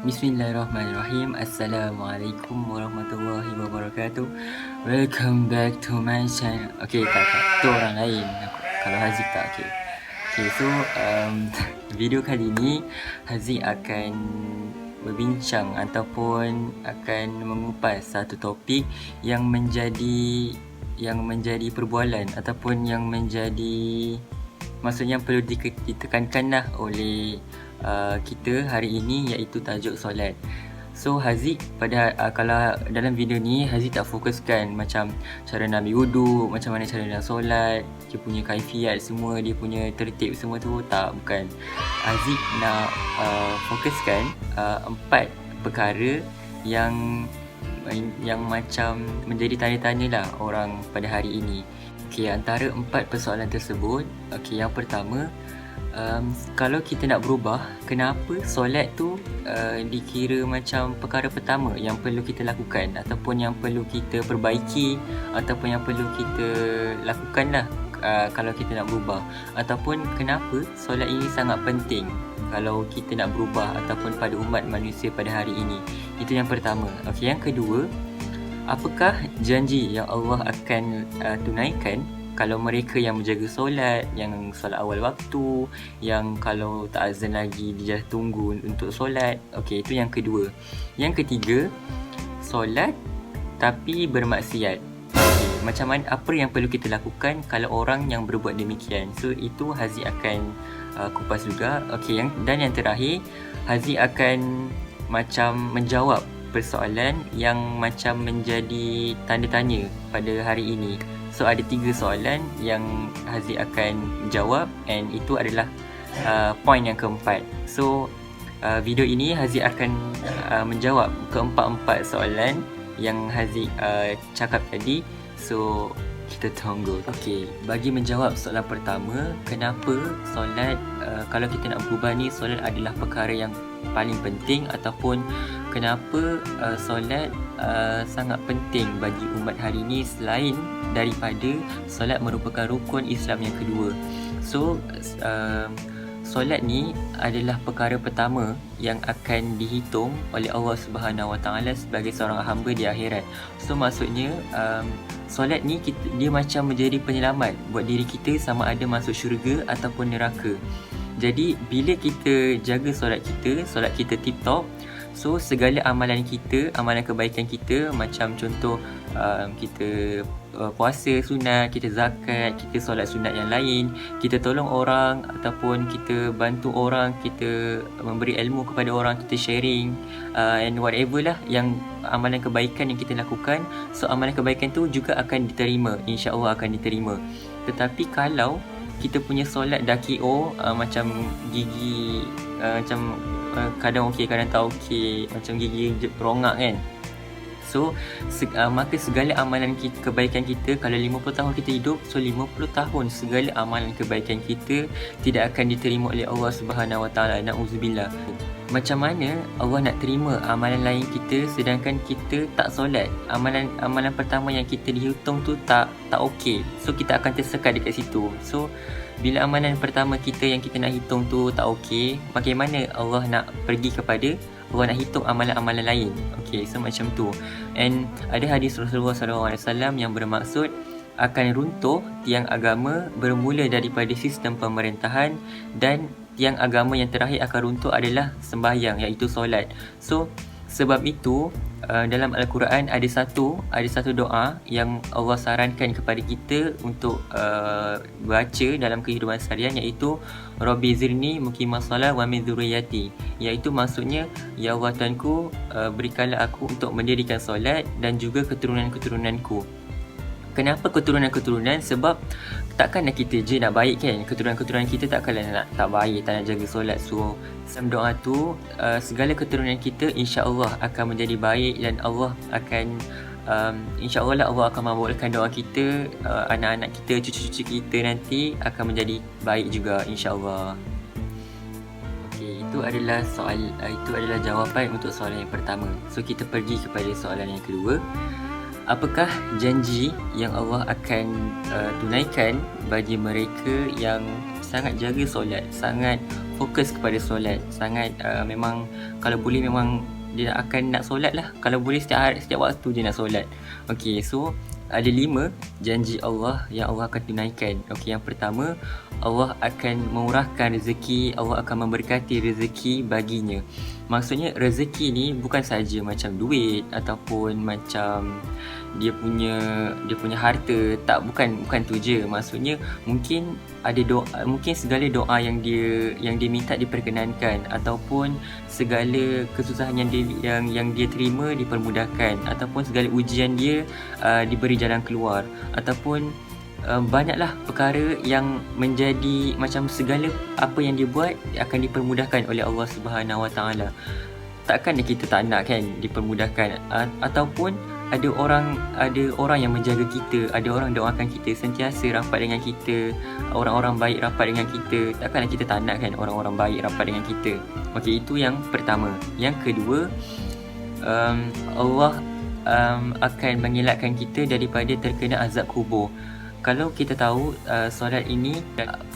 Bismillahirrahmanirrahim. Assalamualaikum warahmatullahi wabarakatuh. Welcome back to my channel. Okay, tak. Tu orang lain. Kalau Haziq tak, okay. Okay, so video kali ni Haziq akan berbincang ataupun akan mengupas satu topik yang menjadi perbualan ataupun yang menjadi maksudnya perlu ditekankanlah oleh kita hari ini, iaitu tajuk solat. So Haziq kalau dalam video ni Haziq tak fokuskan macam cara nak ambil wudu, macam mana cara nak solat, dia punya kaifiat semua, dia punya tertib semua tu, bukan. Haziq nak fokuskan 4 perkara yang macam menjadi tanya-tanya lah orang pada hari ini. Okey, antara 4 persoalan tersebut, okey, yang pertama, kalau kita nak berubah, kenapa solat tu dikira macam perkara pertama yang perlu kita lakukan ataupun yang perlu kita perbaiki ataupun yang perlu kita lakukanlah kalau kita nak berubah, ataupun kenapa solat ini sangat penting kalau kita nak berubah ataupun pada umat manusia pada hari ini. Itu yang pertama. Okey, yang kedua, apakah janji yang Allah akan tunaikan kalau mereka yang menjaga solat, yang solat awal waktu, yang kalau tak azan lagi dia tunggu untuk solat. Okey, itu yang kedua. Yang ketiga, solat tapi bermaksiat. Okey, macam mana, apa yang perlu kita lakukan kalau orang yang berbuat demikian. So itu Haziq akan kupas juga. Okey, dan yang terakhir, Haziq akan macam menjawab persoalan yang macam menjadi tanda tanya pada hari ini. So ada 3 soalan yang Haziq akan jawab, and itu adalah poin yang keempat. So video ini Haziq akan menjawab keempat-empat soalan yang Haziq cakap tadi. So kita tunggu. Okey, bagi menjawab soalan pertama, kenapa solat, kalau kita nak berubah ni, solat adalah perkara yang paling penting, ataupun kenapa solat sangat penting bagi umat hari ini selain daripada solat merupakan rukun Islam yang kedua. So solat ni adalah perkara pertama yang akan dihitung oleh Allah Subhanahu Wa Taala sebagai seorang hamba di akhirat. So maksudnya solat ni dia macam menjadi penyelamat buat diri kita sama ada masuk syurga ataupun neraka. Jadi bila kita jaga solat kita tip-top, so segala amalan kita, amalan kebaikan kita, macam contoh kita puasa sunat, kita zakat, kita solat sunat yang lain, kita tolong orang ataupun kita bantu orang, kita memberi ilmu kepada orang, kita sharing and whatever lah yang amalan kebaikan yang kita lakukan. So amalan kebaikan tu juga akan diterima, insya-Allah akan diterima. Tetapi kalau kita punya solat dah KO, macam gigi macam kadang okey, kadang tak okey, macam gigi rongak kan. So maka segala amalan kebaikan kita, kalau 50 tahun kita hidup, so 50 tahun segala amalan kebaikan kita tidak akan diterima oleh Allah Subhanahu Wa Taala. Nauzubillah. Macam mana Allah nak terima amalan lain kita sedangkan kita tak solat? Amalan pertama yang kita dihitung tu tak okey. So kita akan tersekat dekat situ. So bila amalan pertama kita yang kita nak hitung tu tak okey, bagaimana Allah nak pergi kepada Allah nak hitung amalan-amalan lain? Okey, so macam tu. And ada hadis Rasulullah SAW yang bermaksud akan runtuh tiang agama bermula daripada sistem pemerintahan, dan tiang agama yang terakhir akan runtuh adalah sembahyang, iaitu solat. So sebab itu dalam Al-Quran ada satu doa yang Allah sarankan kepada kita untuk baca dalam kehidupan seharian, iaitu Rabbi zirni muqimas salat wa min dzurriyyati, iaitu maksudnya, ya Allah Tuhanku, berikanlah aku untuk mendirikan solat dan juga keturunan-keturunanku. Kenapa keturunan-keturunan? Sebab takkanlah kita je nak baik kan, keturunan-keturunan kita takkanlah nak tak baik, tak nak jaga solat. So dalam doa tu segala keturunan kita insya-Allah akan menjadi baik, dan Allah akan insya-Allah lah Allah akan mengabulkan doa kita, anak-anak kita, cucu-cucu kita nanti akan menjadi baik juga insya-Allah. Okey, itu adalah jawapan untuk soalan yang pertama. So kita pergi kepada soalan yang kedua. apakah janji yang Allah akan tunaikan bagi mereka yang sangat jaga solat, sangat fokus kepada solat, sangat memang kalau boleh memang dia akan nak solat lah, kalau boleh setiap waktu dia nak solat. Okey, so ada 5 janji Allah yang Allah akan tunaikan. Okey, yang pertama, Allah akan memurahkan rezeki, Allah akan memberkati rezeki baginya. Maksudnya rezeki ni bukan saja macam duit ataupun macam dia punya harta, tak, bukan tu je. Maksudnya mungkin ada doa, mungkin segala doa yang dia minta diperkenankan, ataupun segala kesusahan yang dia terima dipermudahkan, ataupun segala ujian dia diberi jalan keluar, ataupun banyaklah perkara yang menjadi macam segala apa yang dia buat akan dipermudahkan oleh Allah Subhanahu Wa Taala. Takkan kita tak nak kan dipermudahkan, ataupun ada orang yang menjaga kita, ada orang doakan kita, sentiasa rapat dengan kita, orang-orang baik rapat dengan kita. Takkanlah kita tak nak kan orang-orang baik rapat dengan kita. Okey, itu yang pertama. Yang kedua, Allah akan mengelakkan kita daripada terkena azab kubur. Kalau kita tahu solat ini,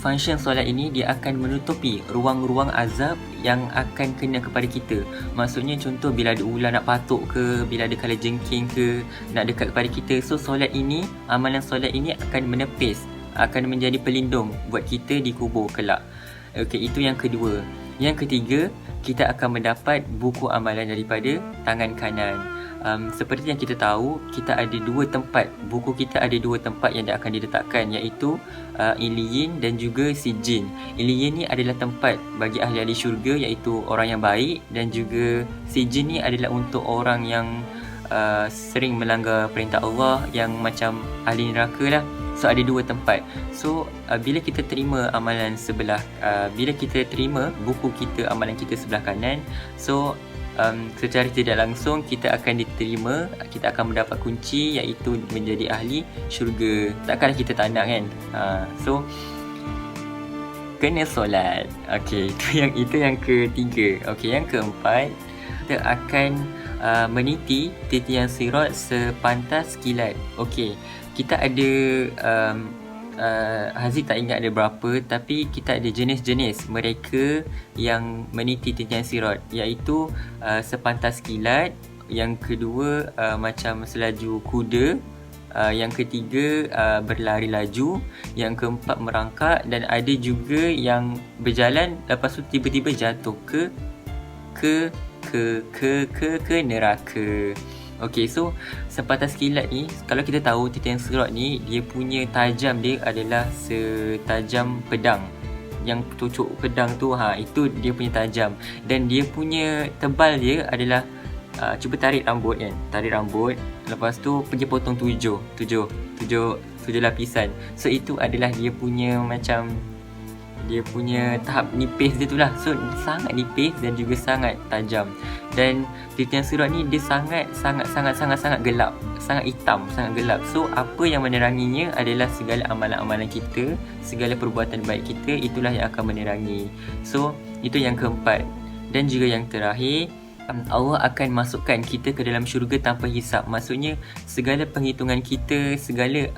function solat ini dia akan menutupi ruang-ruang azab yang akan kena kepada kita. Maksudnya contoh bila ada ular nak patuk ke, bila ada kala jengking ke nak dekat kepada kita, so solat ini, amalan solat ini akan menepis, akan menjadi pelindung buat kita di kubur kelak. Okey, itu yang kedua. Yang ketiga, kita akan mendapat buku amalan daripada tangan kanan. Seperti yang kita tahu, kita ada 2 tempat, buku kita ada 2 tempat yang akan diletakkan, iaitu Iliyin dan juga Sijin. Iliyin ni adalah tempat bagi ahli-ahli syurga, iaitu orang yang baik, dan juga Sijin ni adalah untuk orang yang sering melanggar perintah Allah, yang macam ahli neraka lah. So ada 2 tempat. So bila kita terima amalan sebelah, bila kita terima buku kita, amalan kita sebelah kanan, so secara tidak langsung kita akan diterima, kita akan mendapat kunci, iaitu menjadi ahli syurga. Takkanlah kita tak nak kan. So kena solat. Okey, itu yang ketiga. Okey, yang keempat, kita akan meniti titian sirat sepantas kilat. Okey, kita ada Haziq tak ingat ada berapa, tapi kita ada jenis-jenis mereka yang meniti titian sirat, iaitu sepantas kilat. Yang kedua macam selaju kuda. Yang ketiga berlari laju. Yang keempat merangkak. Dan ada juga yang berjalan lepas tu tiba-tiba jatuh ke neraka. Okey, so sepantas kilat ni, kalau kita tahu titian sirat ni, dia punya tajam dia adalah setajam pedang. Yang tucuk pedang tu, itu dia punya tajam. Dan dia punya tebal dia adalah cuba tarik rambut kan, tarik rambut, lepas tu pergi potong 7 lapisan. So itu adalah dia punya macam, dia punya tahap nipis dia tu lah. So sangat nipis dan juga sangat tajam. Dan titian sirat ni dia sangat gelap, sangat hitam, sangat gelap. So apa yang meneranginya adalah segala amalan-amalan kita, segala perbuatan baik kita, itulah yang akan menerangi. So itu yang keempat. Dan juga yang terakhir, Allah akan masukkan kita ke dalam syurga tanpa hisap. Maksudnya segala penghitungan kita, segala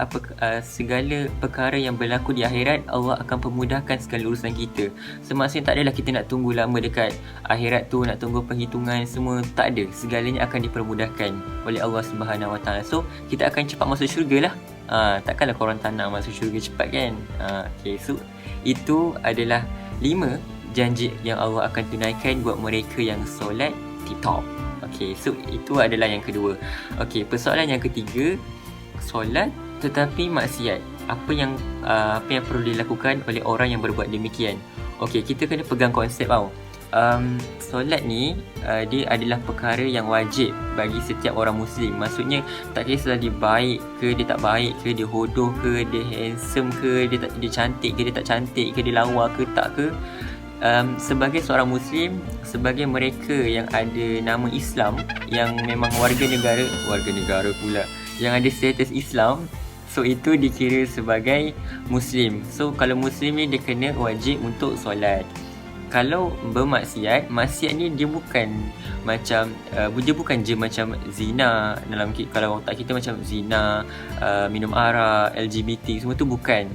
perkara yang berlaku di akhirat, Allah akan pemudahkan segala urusan kita. So maksudnya tak adalah kita nak tunggu lama dekat akhirat tu, nak tunggu penghitungan semua, tak ada. Segalanya akan dipermudahkan oleh Allah Subhanahu Wa Taala. So kita akan cepat masuk syurga lah. Takkanlah korang tak nak masuk syurga cepat kan. Okay, so itu adalah 5 janji yang Allah akan tunaikan buat mereka yang solat tip-top. Okey, so itu adalah yang kedua. Okey, persoalan yang ketiga, solat tetapi maksiat. Apa yang perlu dilakukan oleh orang yang berbuat demikian? Okey, kita kena pegang konsep tau. Solat ni dia adalah perkara yang wajib bagi setiap orang Muslim. Maksudnya tak kisahlah dia baik ke, dia tak baik ke, dia hodoh ke, dia handsome ke, dia cantik ke, dia tak cantik ke, dia lawa ke, tak ke, sebagai seorang Muslim, sebagai mereka yang ada nama Islam, yang memang warga negara pula, yang ada status Islam, so itu dikira sebagai Muslim. So kalau Muslim ni dia kena wajib untuk solat. kalau bermaksiat, maksiat ni dia bukan macam dia bukan je macam zina dalam kalau otak kita macam zina, minum arak, LGBT, semua tu bukan.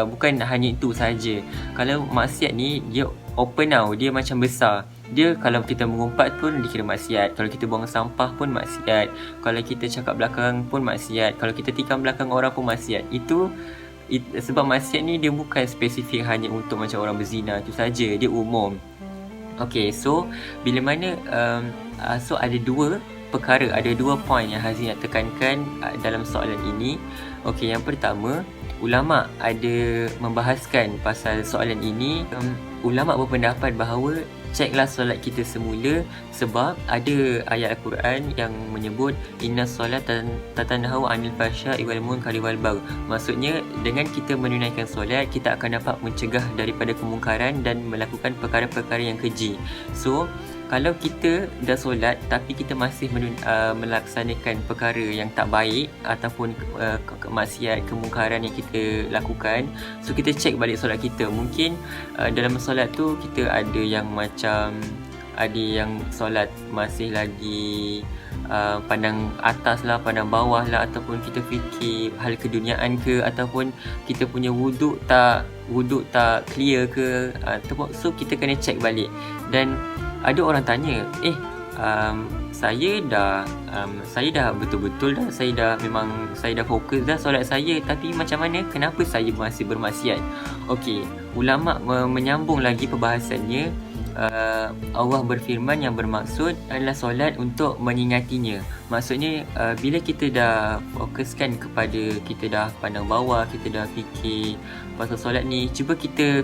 Bukan hanya itu saja. Kalau maksiat ni dia open tau, dia macam besar. Dia kalau kita mengumpat pun dikira maksiat, kalau kita buang sampah pun maksiat, kalau kita cakap belakang pun maksiat, kalau kita tikam belakang orang pun maksiat. Sebab maksiat ni dia bukan spesifik hanya untuk macam orang berzina tu saja, dia umum. Okay, so bila mana so ada dua perkara, ada dua point yang Haziq nak tekankan dalam soalan ini. Okay, yang pertama, ulama ada membahaskan pasal soalan ini. Ulama berpendapat bahawa ceklah solat kita semula, sebab ada ayat Al-Quran yang menyebut inna solat tatanhaw anil fahsya'i wal munkari wal bagh. Maksudnya dengan kita menunaikan solat, kita akan dapat mencegah daripada kemungkaran dan melakukan perkara-perkara yang keji. So kalau kita dah solat tapi kita masih melaksanakan perkara yang tak baik ataupun maksiat, kemungkaran yang kita lakukan, so kita cek balik solat kita. Mungkin dalam solat tu kita ada yang solat masih lagi pandang atas lah, pandang bawah lah, ataupun kita fikir hal keduniaan ke, ataupun kita punya wuduk tak clear ke, so kita kena cek balik. Dan ada orang tanya, saya dah betul-betul dah, saya dah fokus dah solat saya, tapi macam mana, kenapa saya masih bermaksiat? Okey, ulama menyambung lagi perbahasannya. Allah berfirman yang bermaksud adalah solat untuk mengingatinya. Maksudnya bila kita dah fokuskan kepada, kita dah pandang bawah, kita dah fikir pasal solat ni, cuba kita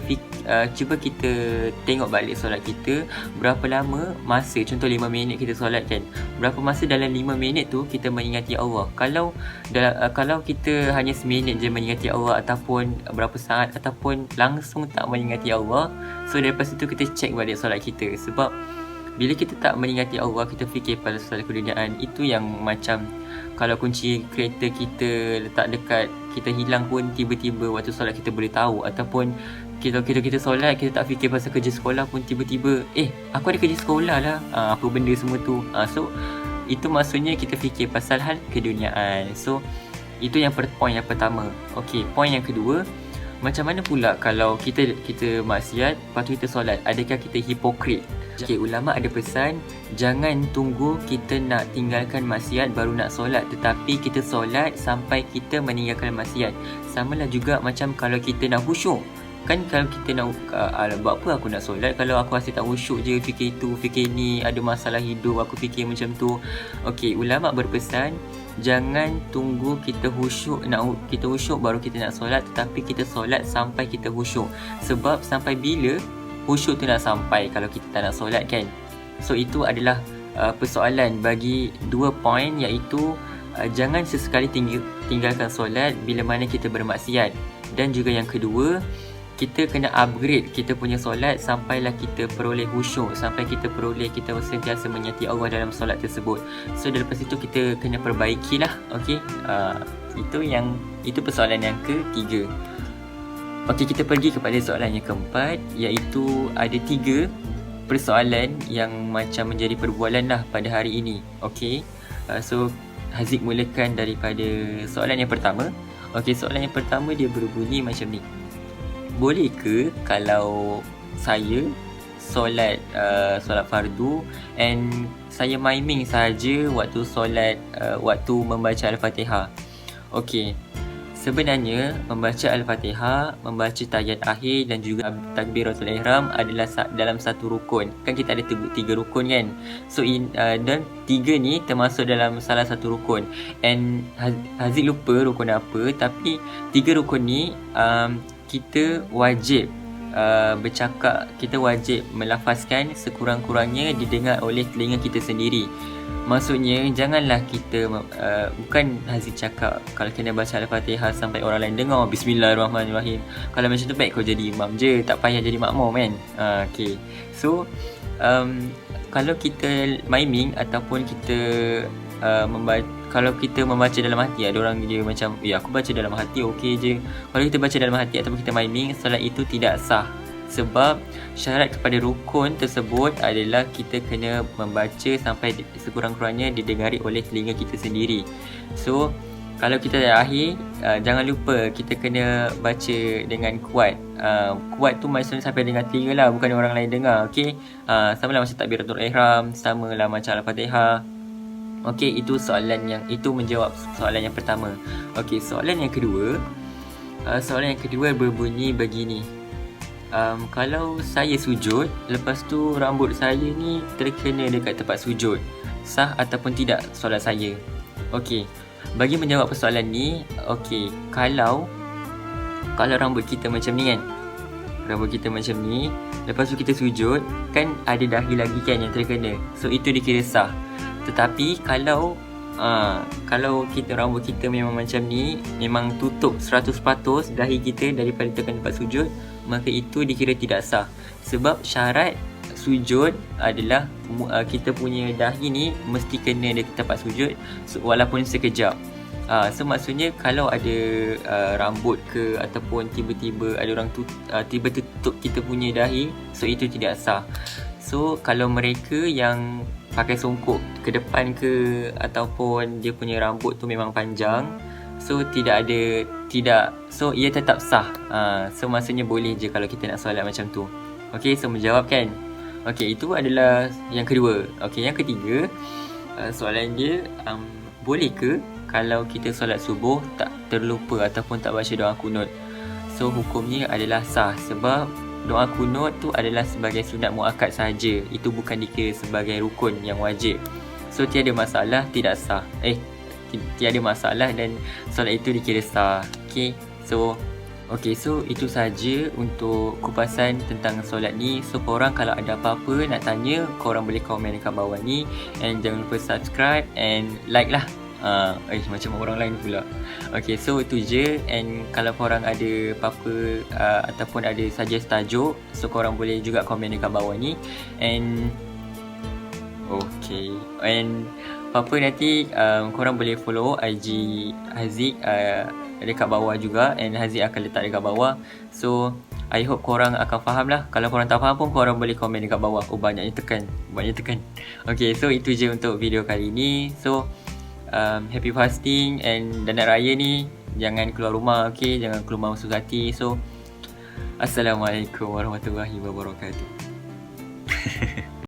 tengok balik solat kita, berapa lama masa, contoh 5 minit kita solat kan, berapa masa dalam 5 minit tu kita mengingati Allah. Kalau kita hanya seminit je mengingati Allah, ataupun berapa saat, ataupun langsung tak mengingati Allah, so daripada situ kita cek balik solat kita. Sebab bila kita tak mengingati Allah, kita fikir pada solat keduniaan, itu yang macam kalau kunci kereta kita letak dekat, kita hilang pun tiba-tiba waktu solat kita boleh tahu. Ataupun kita solat, kita tak fikir pasal kerja sekolah pun tiba-tiba aku ada kerja sekolah lah, apa benda semua tu. So itu maksudnya kita fikir pasal hal keduniaan. So itu yang point yang pertama. Okey, point yang kedua, macam mana pula kalau kita maksiat lepas tu kita solat, adakah kita hipokrit? Okay, ulama ada pesan, jangan tunggu kita nak tinggalkan maksiat baru nak solat, tetapi kita solat sampai kita meninggalkan maksiat. Samalah juga macam kalau kita nak khusyuk. Kan kalau kita nak buat apa aku nak solat kalau aku asyik tak khusyuk je, fikir itu, fikir ni, ada masalah hidup, aku fikir macam tu. Okey, ulama berpesan, jangan tunggu kita khusyuk baru kita nak solat, tetapi kita solat sampai kita khusyuk. Sebab sampai bila khusyuk tu nak sampai kalau kita tak nak solat kan? So itu adalah persoalan bagi 2 point, iaitu jangan sesekali tinggalkan solat bila mana kita bermaksiat. Dan juga yang kedua, kita kena upgrade kita punya solat sampailah kita peroleh khusyuk, sampai kita sentiasa menyati Allah dalam solat tersebut. So daripada situ kita kena perbaikilah. Okey, itu persoalan yang ketiga. Okey, kita pergi kepada soalan yang keempat, iaitu ada 3 persoalan yang macam menjadi perbualan lah pada hari ini. Okey, so Haziq mulakan daripada soalan yang pertama. Okey, soalan yang pertama dia berbunyi macam ni. Boleh ke kalau saya solat fardu and saya miming saja waktu solat, waktu membaca Al-Fatihah? Okey, sebenarnya membaca Al-Fatihah, membaca tahiyat akhir dan juga takbiratul ihram adalah dalam satu rukun. Kan kita ada 3 rukun kan? So dan 3 ni termasuk dalam salah satu rukun. And Haziq lupa rukun apa, tapi 3 rukun ni kita wajib bercakap, kita wajib melafazkan sekurang-kurangnya didengar oleh telinga kita sendiri. Maksudnya janganlah kita bukan Haziq cakap kalau kena baca Al-Fatihah sampai orang lain dengar Bismillahirrahmanirrahim. Kalau macam tu baik kau jadi imam je, tak payah jadi makmum kan. Okay, so kalau kita miming ataupun kita kalau kita membaca dalam hati, ada orang dia macam aku baca dalam hati okey je. Kalau kita baca dalam hati ataupun kita miming, solat itu tidak sah. Sebab syarat kepada rukun tersebut adalah kita kena membaca sampai sekurang-kurangnya didengari oleh telinga kita sendiri. So kalau kita dah akhir, jangan lupa kita kena baca dengan kuat. Kuat tu maksudnya sampai dengan telinga lah, bukan orang lain dengar. Okay, sama lah macam takbiratul ihram, sama lah macam al-fatihah. Okay, itu menjawab soalan yang pertama. Okay, soalan yang kedua berbunyi begini. Kalau saya sujud, lepas tu rambut saya ni terkena dekat tempat sujud, sah ataupun tidak solat saya? Okay, bagi menjawab persoalan ni, okay, kalau rambut kita macam ni kan, rambut kita macam ni, lepas tu kita sujud, kan ada dahi lagi kan yang terkena, so itu dikira sah. Tetapi kalau rambut kita memang macam ni, memang tutup 100% dahi kita daripada tekan tempat sujud, maka itu dikira tidak sah. Sebab syarat sujud adalah kita punya dahi ni mesti kena dekat tempat sujud, walaupun sekejap. So maksudnya kalau ada rambut ke, ataupun tiba-tiba ada orang tiba tutup kita punya dahi, so itu tidak sah. So kalau mereka yang pakai songkok ke depan ke, ataupun dia punya rambut tu memang panjang, so so ia tetap sah. So maksudnya boleh je kalau kita nak solat macam tu. Okay, so menjawab kan? Okay, itu adalah yang kedua. Okay, yang ketiga, soalan dia, boleh ke kalau kita solat subuh tak terlupa ataupun tak baca doa kunut? So hukumnya adalah sah, sebab doa kunut tu adalah sebagai sunat muakkad sahaja. Itu bukan dikira sebagai rukun yang wajib. So tiada masalah, tidak sah. Tiada masalah dan solat itu dikira sah. Okay, so itu saja untuk kupasan tentang solat ni. So korang kalau ada apa-apa nak tanya, korang boleh komen dekat bawah ni. And jangan lupa subscribe and like lah. Macam orang lain pula. Okay, so itu je. And kalau korang ada apa-apa ataupun ada suggest tajuk, so korang boleh juga komen dekat bawah ni. And apa-apa nanti korang boleh follow IG Haziq dekat bawah juga, and Haziq akan letak dekat bawah. So I hope korang akan faham lah. Kalau korang tak faham pun korang boleh komen dekat bawah. Banyaknya tekan. Okay, so itu je untuk video kali ni. So happy fasting, and dan nak raya ni jangan keluar rumah. Okay, jangan keluar masuk hati. So Assalamualaikum warahmatullahi wabarakatuh.